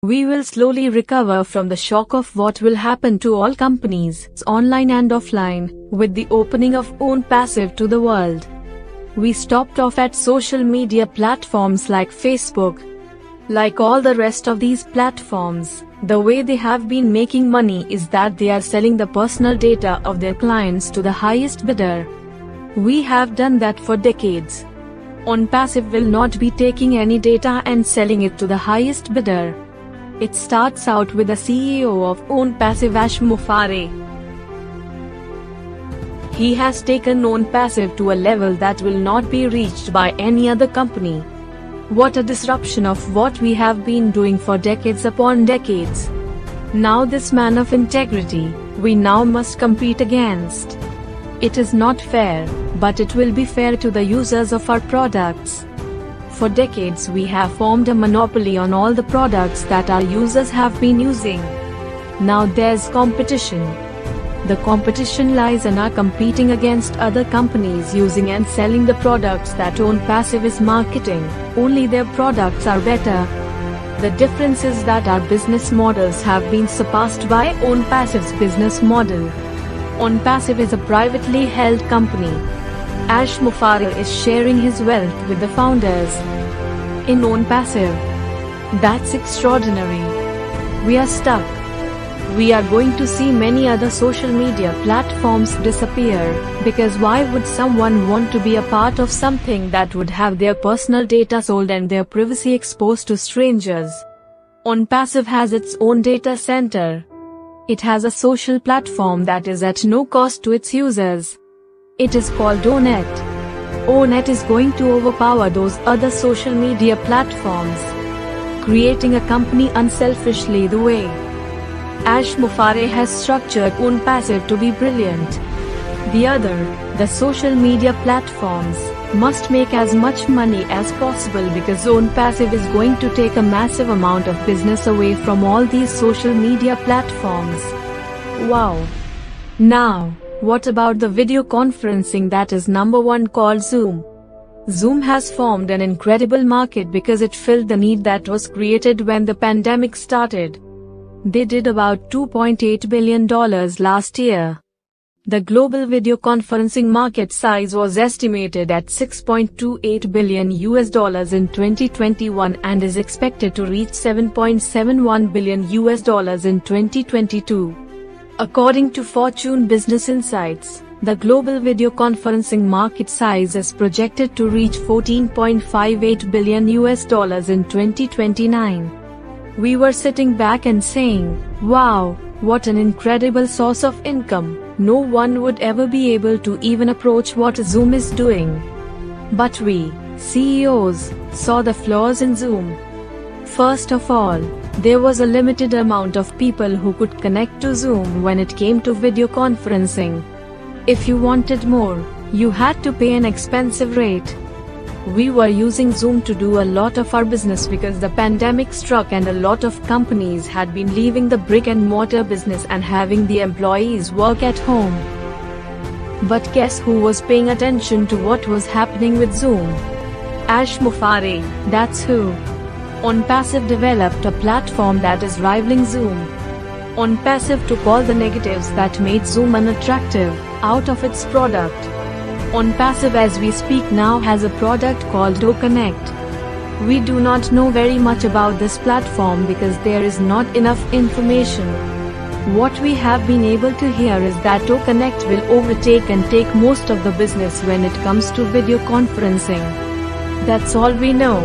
We will slowly recover from the shock of what will happen to all companies, online and offline, with the opening of ONPASSIVE to the world. We stopped off at social media platforms like Facebook. Like all the rest of these platforms, the way they have been making money is that they are selling the personal data of their clients to the highest bidder. We have done that for decades. ONPASSIVE will not be taking any data and selling it to the highest bidder. It starts out with the CEO of ONPASSIVE, Ash Mufareh. He has taken ONPASSIVE to a level that will not be reached by any other company. What a disruption of what we have been doing for decades upon decades. Now this man of integrity, we now must compete against. It is not fair, but it will be fair to the users of our products. For decades we have formed a monopoly on all the products that our users have been using. Now there's competition. The competition lies in our competing against other companies using and selling the products that ONPASSIVE is marketing, only their products are better. The difference is that our business models have been surpassed by ONPASSIVE's business model. ONPASSIVE is a privately held company. Ash Mufareh is sharing his wealth with the founders in ONPASSIVE. That's extraordinary. We are stuck. We are going to see many other social media platforms disappear, because why would someone want to be a part of something that would have their personal data sold and their privacy exposed to strangers? ONPASSIVE has its own data center. It has a social platform that is at no cost to its users. It is called ONET. ONET is going to overpower those other social media platforms, creating a company unselfishly the way Ash Mufareh has structured ONPASSIVE to be brilliant. The social media platforms, must make as much money as possible because ONPASSIVE is going to take a massive amount of business away from all these social media platforms. Wow! Now, what about the video conferencing that is number one called Zoom? Zoom has formed an incredible market because it filled the need that was created when the pandemic started. They did about $2.8 billion last year. The global video conferencing market size was estimated at $6.28 billion in 2021 and is expected to reach $7.71 billion in 2022. According to Fortune Business Insights, the global video conferencing market size is projected to reach $14.58 billion in 2029. We were sitting back and saying, wow, what an incredible source of income. No one would ever be able to even approach what Zoom is doing. But we, CEOs, saw the flaws in Zoom. First of all, there was a limited amount of people who could connect to Zoom when it came to video conferencing. If you wanted more, you had to pay an expensive rate. We were using Zoom to do a lot of our business because the pandemic struck and a lot of companies had been leaving the brick-and-mortar business and having the employees work at home. But guess who was paying attention to what was happening with Zoom? Ash Mufareh, that's who. ONPASSIVE developed a platform that is rivaling Zoom. ONPASSIVE took all the negatives that made Zoom unattractive out of its product. ONPASSIVE as we speak now has a product called DoConnect. We do not know very much about this platform because there is not enough information. What we have been able to hear is that DoConnect will overtake and take most of the business when it comes to video conferencing. That's all we know.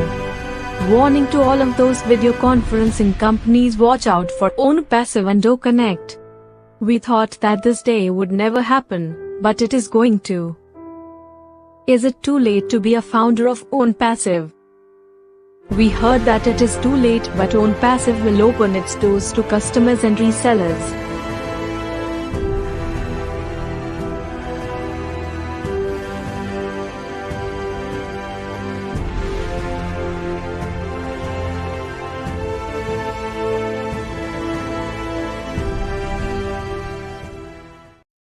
Warning to all of those video conferencing companies, watch out for ONPASSIVE and DoConnect. We thought that this day would never happen, but it is going to. Is it too late to be a founder of ONPASSIVE? We heard that it is too late, but ONPASSIVE will open its doors to customers and resellers.